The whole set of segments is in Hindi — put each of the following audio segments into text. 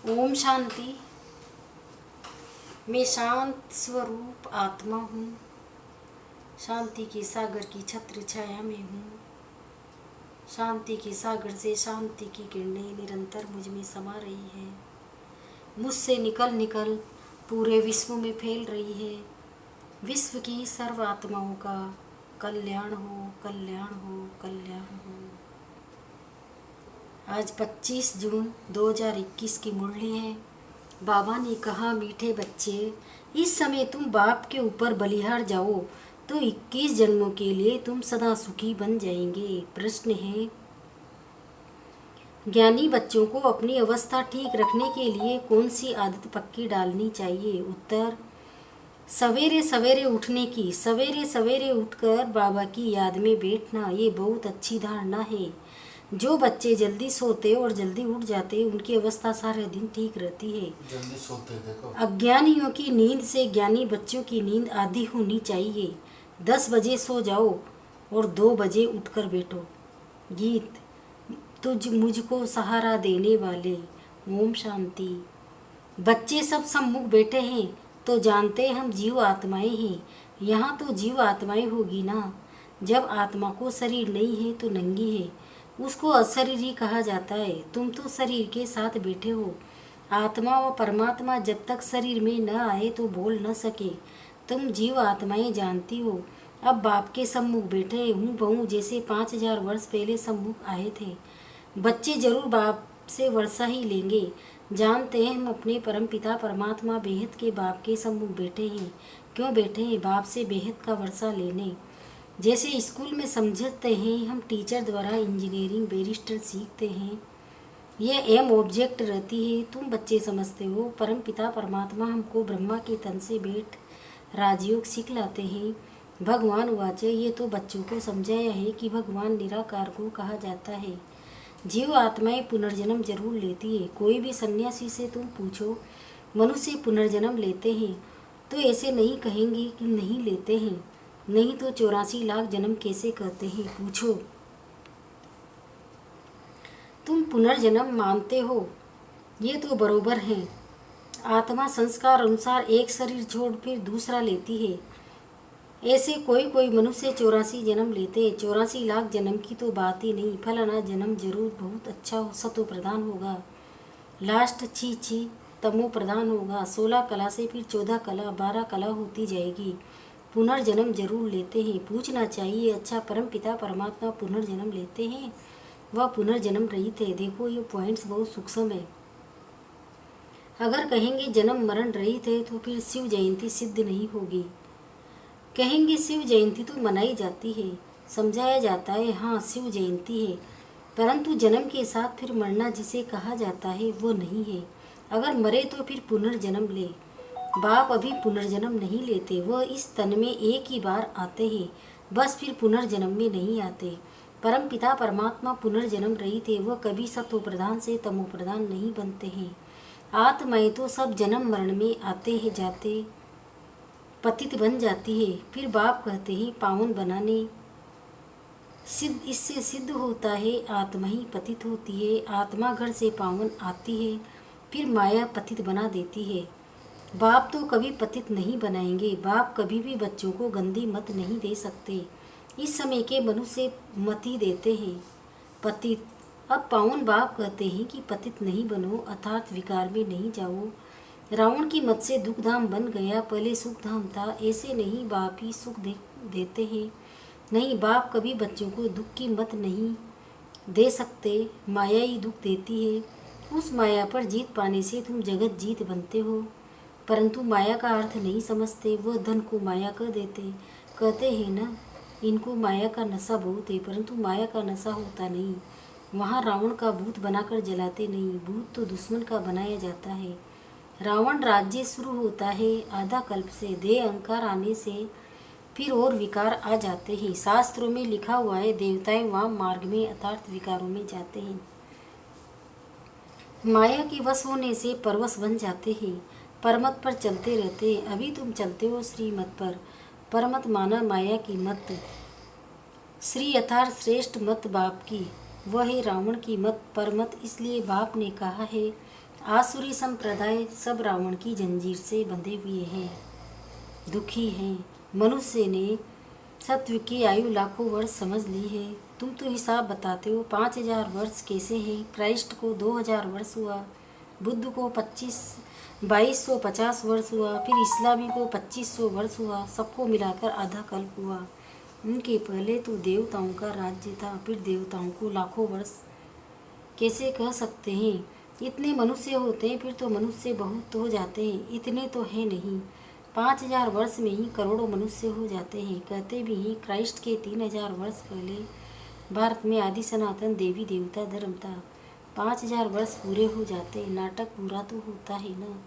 ओम शांति। मैं शांत स्वरूप आत्मा हूँ। शांति के सागर की छत्र छाया में हूँ। शांति के सागर से शांति की किरणें निरंतर मुझ में समा रही है। मुझसे निकल निकल पूरे विश्व में फैल रही है। विश्व की सर्व आत्माओं का कल्याण हो, कल्याण हो, कल्याण हो। आज 25 जून 2021 की मुरली है। बाबा ने कहा, मीठे बच्चे, इस समय तुम बाप के ऊपर बलिहार जाओ तो 21 जन्मों के लिए तुम सदा सुखी बन जाएंगे। प्रश्न है, ज्ञानी बच्चों को अपनी अवस्था ठीक रखने के लिए कौन सी आदत पक्की डालनी चाहिए? उत्तर, सवेरे सवेरे उठने की। सवेरे सवेरे उठकर बाबा की याद में बैठना, ये बहुत अच्छी धारणा है। जो बच्चे जल्दी सोते और जल्दी उठ जाते उनकी अवस्था सारे दिन ठीक रहती है। जल्दी सोते देखो। अज्ञानियों की नींद से ज्ञानी बच्चों की नींद आधी होनी चाहिए। 10 बजे सो जाओ और 2 बजे उठकर बैठो। गीत, तुझ मुझको सहारा देने वाले। ओम शांति। बच्चे सब सम्मुख बैठे हैं तो जानते हैं हम जीव आत्माएं हैं। यहाँ तो जीव आत्माएं होगी ना। जब आत्मा को शरीर नहीं है तो नंगी है, उसको अशरीरी कहा जाता है। तुम तो शरीर के साथ बैठे हो। आत्मा व परमात्मा जब तक शरीर में न आए तो बोल न सके। तुम जीव आत्माएं जानती हो। अब बाप के सम्मुख बैठे हूँ बहू जैसे 5000 वर्ष पहले सम्मुख आए थे। बच्चे जरूर बाप से वर्षा ही लेंगे। जानते हैं हम अपने परम पिता परमात्मा बेहद के बाप के सम्मुख बैठे हैं। क्यों बैठे हैं? बाप से बेहद का वर्षा लेने। जैसे स्कूल में समझते हैं हम टीचर द्वारा इंजीनियरिंग बैरिस्टर सीखते हैं, ये एम ऑब्जेक्ट रहती है। तुम बच्चे समझते हो परम पिता परमात्मा हमको ब्रह्मा के तन से बैठ राजयोग सिखलाते हैं। भगवान वाचे, ये तो बच्चों को समझाया है कि भगवान निराकार को कहा जाता है। जीव आत्माएं पुनर्जन्म जरूर लेती है। कोई भी सन्यासी से तुम पूछो मनुष्य पुनर्जन्म लेते हैं तो ऐसे नहीं कहेंगे कि नहीं लेते हैं। नहीं तो 84 लाख जन्म कैसे कहते हैं? पूछो। तुम पुनर्जन्म मानते हो, ये तो बरोबर है। आत्मा संस्कार अनुसार एक शरीर छोड़ फिर दूसरा लेती है। ऐसे कोई कोई मनुष्य 84 जन्म लेते हैं। 84 लाख जन्म की तो बात ही नहीं। फलाना जन्म जरूर बहुत अच्छा सतो प्रधान होगा, लास्ट छी छी तमो प्रधान होगा। 16 कला से फिर 14 कला 12 कला होती जाएगी। पुनर्जन्म जरूर लेते हैं। पूछना चाहिए, अच्छा परम पिता परमात्मा पुनर्जन्म लेते हैं? वह पुनर्जन्म रहित है। देखो ये पॉइंट्स बहुत सूक्ष्म है। अगर कहेंगे जन्म मरण रहित है तो फिर शिव जयंती सिद्ध नहीं होगी। कहेंगे शिव जयंती तो मनाई जाती है, समझाया जाता है, हाँ शिव जयंती है, परंतु जन्म के साथ फिर मरना जिसे कहा जाता है वो नहीं है। अगर मरे तो फिर पुनर्जन्म ले। बाप अभी पुनर्जन्म नहीं लेते। वह इस तन में एक ही बार आते हैं, बस फिर पुनर्जन्म में नहीं आते। परम पिता परमात्मा पुनर्जन्म रहित है। वह कभी सतो प्रधान से तमो प्रधान नहीं बनते हैं। आत्माएं तो सब जन्म मरण में आते हैं जाते पतित बन जाती है। फिर बाप कहते हैं पावन बनाने। सिद्ध इससे सिद्ध होता है आत्मा ही पतित होती है। आत्मा घर से पावन आती है, फिर माया पतित बना देती है। बाप तो कभी पतित नहीं बनाएंगे। बाप कभी भी बच्चों को गंदी मत नहीं दे सकते। इस समय के मनुष्य मत ही देते हैं पतित। अब पावन बाप कहते हैं कि पतित नहीं बनो, अर्थात विकार में नहीं जाओ। रावण की मत से दुख धाम बन गया, पहले सुख धाम था। ऐसे नहीं, बाप ही सुख देते हैं। नहीं, बाप कभी बच्चों को दुख की मत नहीं दे सकते। माया ही दुख देती है। उस माया पर जीत पाने से तुम जगत जीत बनते हो, परंतु माया का अर्थ नहीं समझते। वह धन को माया कह देते। कहते हैं ना, इनको माया का नशा बहुत है, परंतु माया का नशा होता नहीं। वहाँ रावण का भूत बनाकर जलाते नहीं, भूत तो दुश्मन का बनाया जाता है। रावण राज्य शुरू होता है आधा कल्प से। देह अहंकार आने से फिर और विकार आ जाते हैं। शास्त्रों में लिखा हुआ है, देवताएं वाम मार्ग में अर्थात विकारों में जाते हैं। माया के वश होने से परवश बन जाते हैं। परमत पर चलते रहते हैं। अभी तुम चलते हो श्रीमत पर। परमत माना माया की मत। श्री अर्थात श्रेष्ठ मत बाप की, वह है रावण की मत। परमत इसलिए बाप ने कहा है आसुरी संप्रदाय सब रावण की जंजीर से बंधे हुए हैं, दुखी हैं। मनुष्य ने सत्व की आयु लाखों वर्ष समझ ली है। तुम तो हिसाब बताते हो 5000 वर्ष कैसे हैं? क्राइस्ट को 2000 वर्ष हुआ, बुद्ध को 2250 वर्ष हुआ, फिर इस्लामी को 2500 वर्ष हुआ, सबको मिलाकर आधा कल्प हुआ। उनके पहले तो देवताओं का राज्य था, फिर देवताओं को लाखों वर्ष कैसे कह सकते हैं? इतने मनुष्य होते हैं फिर तो मनुष्य बहुत हो जाते हैं, इतने तो हैं नहीं। 5000 वर्ष में ही करोड़ों मनुष्य हो जाते हैं। कहते भी हैं क्राइस्ट के 3000 वर्ष पहले भारत में आदि सनातन देवी देवता धर्म था। 5000 वर्ष पूरे हो जाते, नाटक पूरा तो होता है ना।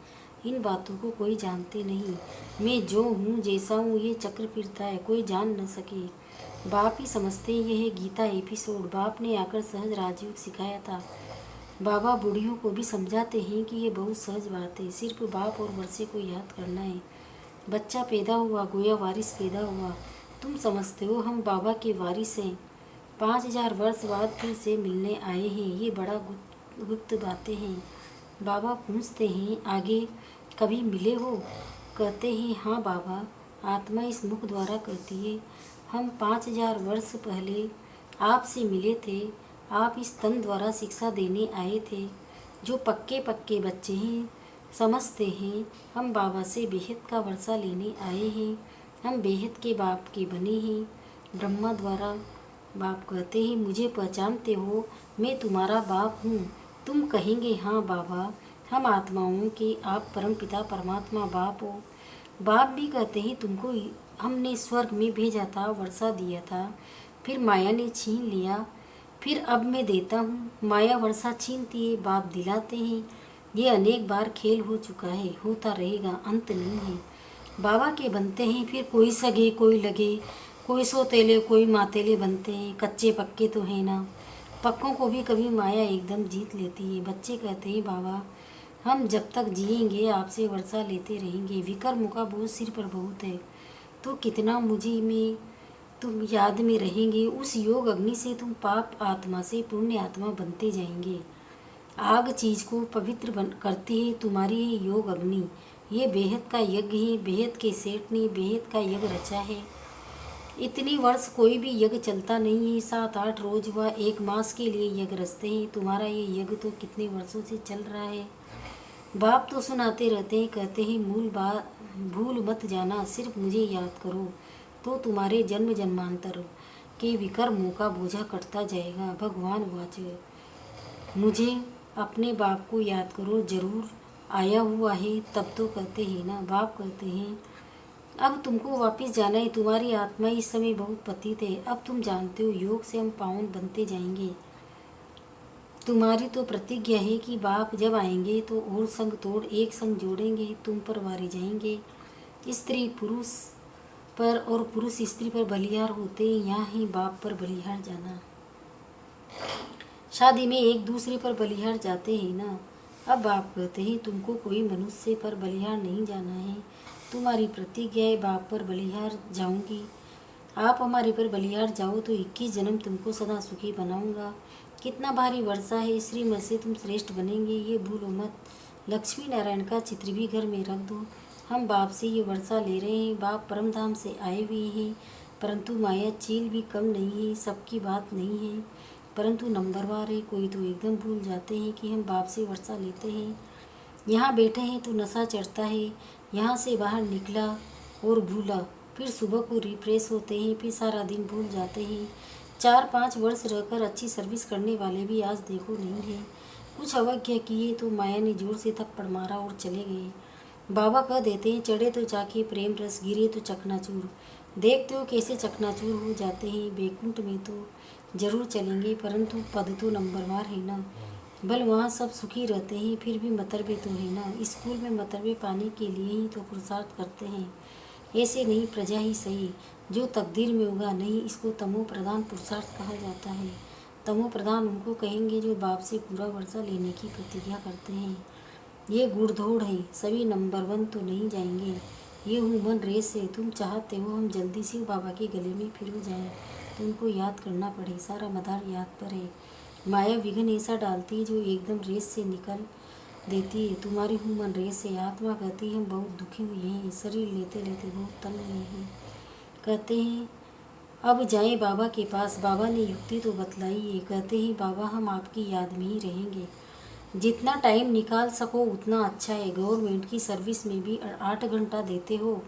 इन बातों को कोई जानते नहीं। मैं जो हूँ जैसा हूँ ये चक्र फिरता है, कोई जान न सके। बाप ही समझते हैं। यह है गीता एपिसोड। बाप ने आकर सहज राजयोग सिखाया था। बाबा बूढ़ियों को भी समझाते हैं कि ये बहुत सहज बात है, सिर्फ बाप और वर्षे को याद करना है। बच्चा पैदा हुआ, गोया वारिस पैदा हुआ। तुम समझते हो हम बाबा के वारिस हैं। 5000 वर्ष बाद फिर से मिलने आए हैं। ये बड़ा गुप्त बातें हैं। बाबा पूछते हैं आगे कभी मिले हो? कहते हैं हाँ बाबा, आत्मा इस मुख द्वारा कहती है हम 5000 वर्ष पहले आपसे मिले थे। आप इस तन द्वारा शिक्षा देने आए थे। जो पक्के पक्के बच्चे हैं समझते हैं हम बाबा से बेहद का वर्षा लेने आए हैं। हम बेहद के बाप के बने हैं ब्रह्मा द्वारा। बाप कहते हैं मुझे पहचानते हो? मैं तुम्हारा बाप हूँ। तुम कहेंगे हाँ बाबा, हम आत्माओं के आप परमपिता परमात्मा बाप हो। बाप भी कहते हैं तुमको हमने स्वर्ग में भेजा था, वर्षा दिया था, फिर माया ने छीन लिया, फिर अब मैं देता हूँ। माया वर्षा छीनती है, बाप दिलाते हैं। ये अनेक बार खेल हो चुका है, होता रहेगा, अंत नहीं है। बाबा के बनते हैं फिर कोई सगे कोई लगे, कोई सोतेले कोई मातेले बनते हैं। कच्चे पक्के तो हैं ना। पक्कों को भी कभी माया एकदम जीत लेती है। बच्चे कहते हैं बाबा हम जब तक जिएंगे आपसे वर्षा लेते रहेंगे। विकर्म का बोझ सिर पर बहुत है, तो कितना मुझे में तुम याद में रहेंगे। उस योग अग्नि से तुम पाप आत्मा से पुण्य आत्मा बनते जाएंगे। आग चीज को पवित्र करती है, तुम्हारी है योग अग्नि। ये बेहद का यज्ञ है, बेहद के सेठ ने बेहद का यज्ञ रचा है। इतनी वर्ष कोई भी यज्ञ चलता नहीं है। 7-8 रोज व 1 मास के लिए यज्ञ रचते हैं। तुम्हारा ये यज्ञ तो कितने वर्षों से चल रहा है। बाप तो सुनाते रहते हैं, कहते हैं मूल बात भूल मत जाना, सिर्फ मुझे याद करो तो तुम्हारे जन्म जन्मांतर के विकर्मों का बोझा कटता जाएगा। भगवान वाचे मुझे अपने बाप को याद करो, जरूर आया हुआ है तब तो कहते हैं ना। बाप कहते हैं अब तुमको वापस जाना है, तुम्हारी आत्मा इस समय बहुत पतित है। अब तुम जानते हो योग से हम पावन बनते जाएंगे। तुम्हारी तो प्रतिज्ञा है कि बाप जब आएंगे तो और संग तोड़ एक संग जोड़ेंगे, तुम पर वारे जाएंगे। स्त्री पुरुष पर और पुरुष स्त्री पर बलिहार होते हैं, यहाँ ही बाप पर बलिहार जाना। शादी में एक दूसरे पर बलिहार जाते हैं ना। अब बाप कहते हैं तुमको कोई मनुष्य पर बलिहार नहीं जाना है। तुम्हारी प्रतिज्ञा है बाप पर बलिहार जाऊंगी। आप हमारे पर बलिहार जाओ तो 21 जन्म तुमको सदा सुखी बनाऊंगा। कितना भारी वर्षा है, श्रीमत से तुम श्रेष्ठ बनेंगे, ये भूलो मत। लक्ष्मी नारायण का चित्र भी घर में रख दो। हम बाप से ये वर्षा ले रहे हैं। बाप परमधाम से आए हुए हैं, परंतु माया चील भी कम नहीं है। सबकी बात नहीं है, परंतु नंबरवार है। कोई तो एकदम भूल जाते हैं कि हम बाप से वर्षा लेते हैं। यहाँ बैठे हैं तो नशा चढ़ता है, यहाँ से बाहर निकला और भूला, फिर सुबह को रिफ्रेश होते हैं, फिर सारा दिन भूल जाते हैं। 4-5 वर्ष रहकर अच्छी सर्विस करने वाले भी आज देखो नहीं है। कुछ अवज्ञा किए तो माया ने जोर से थप्पड़ मारा और चले गए। बाबा कह देते हैं चढ़े तो चाके प्रेम रस, गिरे तो चकनाचूर। देखते हो कैसे चकनाचूर हो जाते हैं। बैकुंठ में तो जरूर चलेंगे, परंतु पद तो नंबरवार है ना। भल वहाँ सब सुखी रहते हैं, फिर भी मतरबे तो है ना। स्कूल में मतरबे पाने के लिए ही तो पुरुषार्थ करते हैं। ऐसे नहीं, प्रजा ही सही। जो तकदीर में होगा नहीं, इसको तमो प्रधान पुरुषार्थ कहा जाता है। तमो प्रधान उनको कहेंगे जो बाप से पूरा वर्षा लेने की प्रतिज्ञा करते हैं। ये गुड़धोड़ है, सभी नंबर 1 तो नहीं जाएंगे। ये ह्यूमन रेस है। तुम चाहते हो हम जल्दी से बाबा के गले में फिर हो जाएं, तो उनको याद करना पड़े। सारा मदार याद पर है। माया विघ्न ऐसा डालती है जो एकदम रेस से निकल देती है। तुम्हारी ह्यूमन रेस है। आत्मा कहती है हम बहुत दुखी हुए हैं, शरीर लेते लेते बहुत तंग हुए हैं। कहते हैं अब जाएं बाबा के पास। बाबा ने युक्ति तो बतलाई है। कहते हैं बाबा हम आपकी याद में ही रहेंगे, जितना टाइम निकाल सको उतना अच्छा है। गवर्नमेंट की सर्विस में भी 8 घंटा देते हो,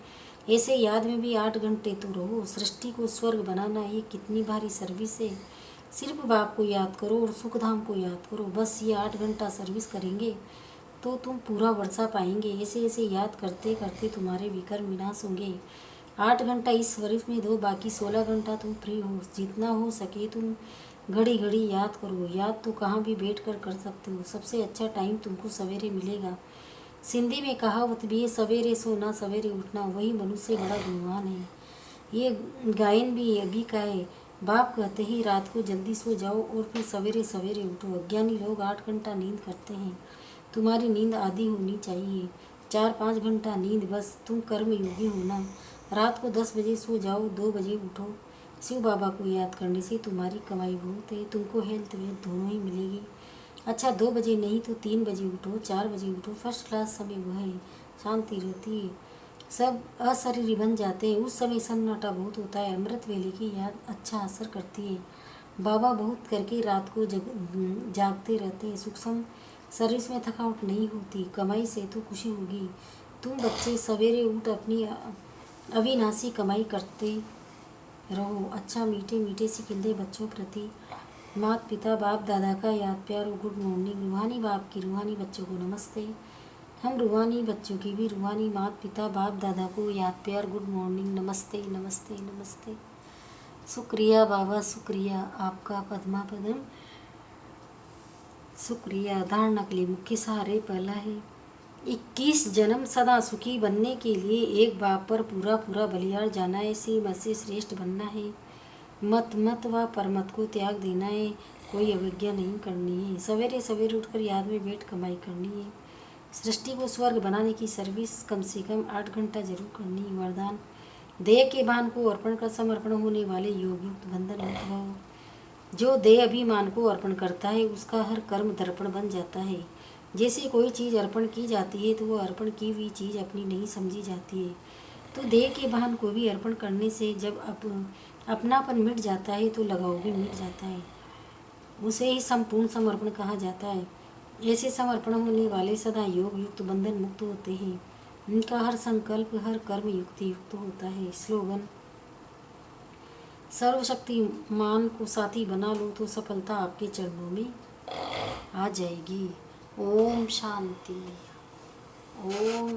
ऐसे याद में भी 8 घंटे तो रहो। सृष्टि को स्वर्ग बनाना ये कितनी भारी सर्विस है। सिर्फ बाप को याद करो और सुखधाम को याद करो, बस ये 8 घंटा सर्विस करेंगे तो तुम पूरा वर्षा पाएंगे। ऐसे ऐसे याद करते करते तुम्हारे विकर्म विनाश होंगे। 8 घंटा इस वर्ष में दो, बाकी 16 घंटा तुम फ्री हो। जितना हो सके तुम घड़ी घड़ी याद करो। याद तो कहाँ भी बैठ कर सकते हो। सबसे अच्छा टाइम तुमको सवेरे मिलेगा। सिंधी में कहावत भी है, सवेरे सोना सवेरे उठना वही मनुष्य बड़ा गुणवान है। ये गायन भी अभी का है। बाप कहते हैं रात को जल्दी सो जाओ और फिर सवेरे सवेरे उठो। अज्ञानी लोग 8 घंटा नींद करते हैं। तुम्हारी नींद आधी होनी चाहिए, 4-5 घंटा नींद बस। तुम कर्म योगी होना। रात को 10 बजे सो जाओ, 2 बजे उठो। शिव बाबा को याद करने से तुम्हारी कमाई बहुत है। तुमको हेल्थ वेल्थ दोनों ही मिलेगी। अच्छा 2 बजे नहीं तो 3 बजे उठो, 4 बजे उठो। फर्स्ट क्लास समय वह है, शांति रहती है, सब अशरीरी बन जाते हैं। उस समय सन्नाटा बहुत होता है। अमृत वेले की याद अच्छा असर करती है। बाबा बहुत करके रात को जागते रहते हैं। सूक्ष्म सर्विस में थकावट नहीं होती, कमाई से तो खुशी होगी। तुम बच्चे सवेरे उठ अपनी अविनाशी कमाई करते रहो। अच्छा मीठे मीठे सिकिंदे बच्चों प्रति। माता पिता बाप दादा का याद प्यार और गुड मॉर्निंग। रूहानी बाप की रूहानी बच्चों को नमस्ते। हम रूहानी बच्चों की भी रूहानी माता पिता बाप दादा को याद प्यार गुड मॉर्निंग, नमस्ते नमस्ते नमस्ते। शुक्रिया बाबा, शुक्रिया आपका पद्मा पदम, शुक्रिया। धारणा के लिए मुख्य सहारे पहला है 21 जन्म सदा सुखी बनने के लिए एक बाप पर पूरा पूरा बलियार जाना है। सीमा से श्रेष्ठ बनना है। मत व परमत को त्याग देना है। कोई अवज्ञा नहीं करनी है। सवेरे सवेरे उठकर याद में बैठ कमाई करनी है। सृष्टि को स्वर्ग बनाने की सर्विस कम से कम 8 घंटा जरूर करनी है। वरदान देह के भान को अर्पण कर समर्पण होने वाले योग युक्त बंधन मुक्त भव। जो देह अभिमान को अर्पण करता है उसका हर कर्म दर्पण बन जाता है। जैसे कोई चीज़ अर्पण की जाती है तो वो अर्पण की हुई चीज़ अपनी नहीं समझी जाती है। तो देह के भान को भी अर्पण करने से जब अपनापन मिट जाता है तो लगाव भी मिट जाता है। उसे ही संपूर्ण समर्पण कहा जाता है। ऐसे समर्पण होने वाले सदा योग युक्त बंधन मुक्त होते हैं। उनका हर संकल्प हर कर्म युक्ति युक्त होता है। स्लोगन सर्वशक्तिमान को साथी बना लो तो सफलता आपके चरणों में आ जाएगी। ओम शांति। ओम